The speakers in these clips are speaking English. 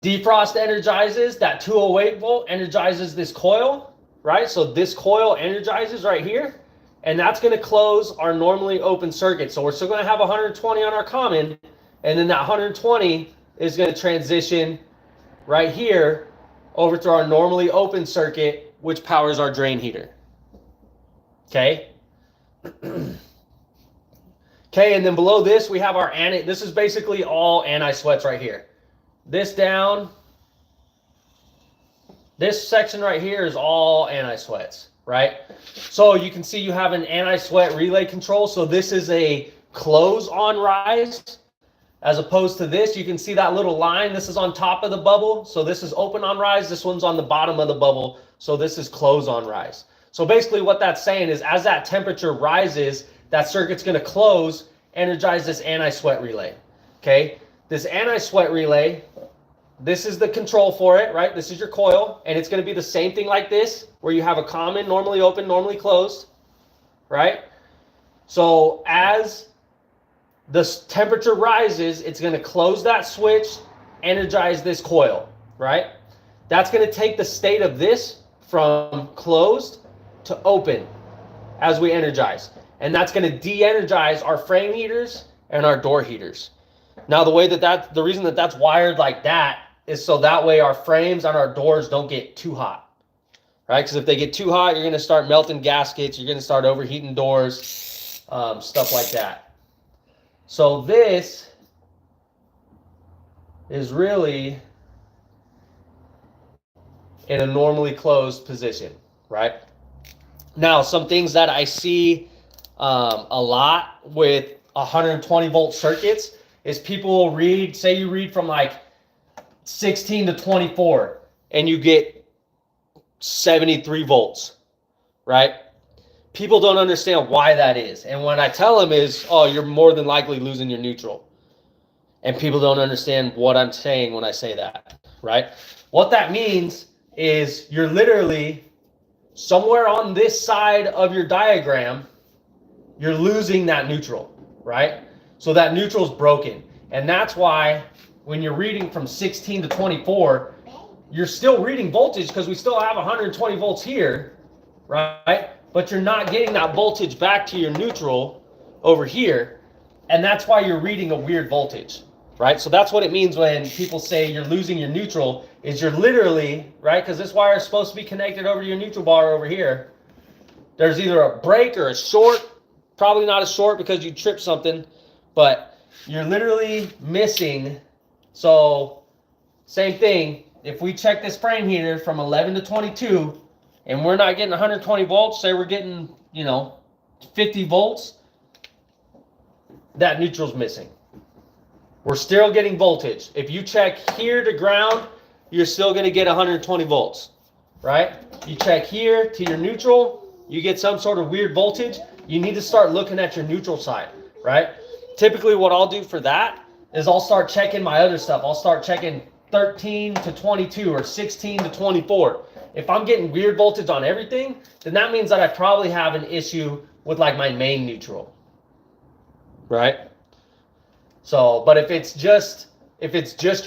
Defrost energizes that 208 volt, energizes this coil, right? So this coil energizes right here, and that's going to close our normally open circuit. So we're still going to have 120 on our common, and then that 120 is going to transition right here over to our normally open circuit, which powers our drain heater. Okay. Okay, and then below this, we have our this is basically all anti-sweats right here. This down, this section right here is all anti-sweats, right? So you can see you have an anti-sweat relay control. So this is a close on rise, as opposed to this. You can see that little line. This is on top of the bubble. So this is open on rise. This one's on the bottom of the bubble. So this is close on rise. So basically what that's saying is as that temperature rises, that circuit's going to close, energize this anti-sweat relay. Okay, this anti-sweat relay, this is the control for it, right? This is your coil, and it's going to be the same thing like this, where you have a common, normally open, normally closed, right? So as the temperature rises, it's going to close that switch, energize this coil, right? That's going to take the state of this from closed to open as we energize. And that's going to de-energize our frame heaters and our door heaters. Now, the reason that that's wired like that is so that way our frames on our doors don't get too hot, right? Because if they get too hot, you're going to start melting gaskets. You're going to start overheating doors, stuff like that. So this is really in a normally closed position, right? Now, some things that I see a lot with 120 volt circuits is people will read, say you read from like 16 to 24 and you get 73 volts, right? People don't understand why that is. And what I tell them is, oh, you're more than likely losing your neutral. And people don't understand what I'm saying when I say that, right? What that means is you're literally somewhere on this side of your diagram, you're losing that neutral, right? So that neutral's broken. And that's why when you're reading from 16 to 24, you're still reading voltage because we still have 120 volts here, right? But you're not getting that voltage back to your neutral over here. And that's why you're reading a weird voltage, right? So that's what it means when people say you're losing your neutral, is you're literally, right? Because this wire is supposed to be connected over to your neutral bar over here. There's either a break or a short. Probably not a short because you tripped something, but you're literally missing. So same thing, if we check this frame heater from 11 to 22 and we're not getting 120 volts, say we're getting, 50 volts, that neutral's missing. We're still getting voltage. If you check here to ground, you're still going to get 120 volts, right? You check here to your neutral, you get some sort of weird voltage. You need to start looking at your neutral side, right? Typically what I'll do for that is I'll start checking my other stuff. I'll start checking 13 to 22 or 16 to 24. If I'm getting weird voltage on everything, then that means that I probably have an issue with like my main neutral, right? So, but if it's just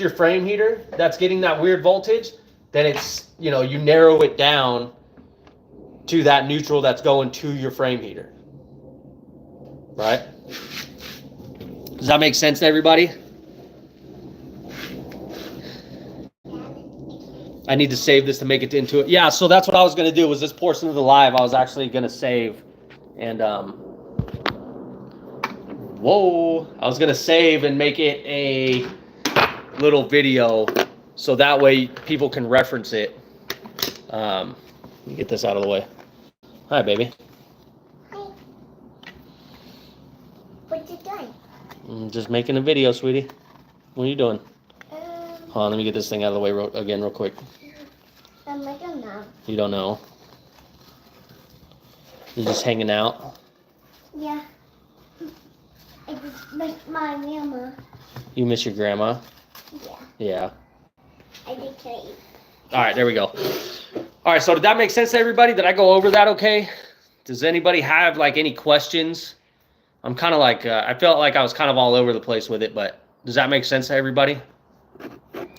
your frame heater that's getting that weird voltage, then it's, you narrow it down to that neutral that's going to your frame heater. Right? Does that make sense to everybody? I need to save this to make it into it. Yeah, so that's what I was going to do was this portion of the live I was actually going to save. And, I was going to save and make it a little video so that way people can reference it. Let me get this out of the way. Hi, baby. What you doing? I'm just making a video, sweetie. What are you doing? Hold on, let me get this thing out of the way real quick. I don't know. You don't know? You're just hanging out? Yeah. I just miss my grandma. You miss your grandma? Yeah. Yeah. I did too. All right, there we go. All right, so did that make sense to everybody? Did I go over that okay? Does anybody have like any questions? I'm kind of like, I felt like I was kind of all over the place with it, but does that make sense to everybody?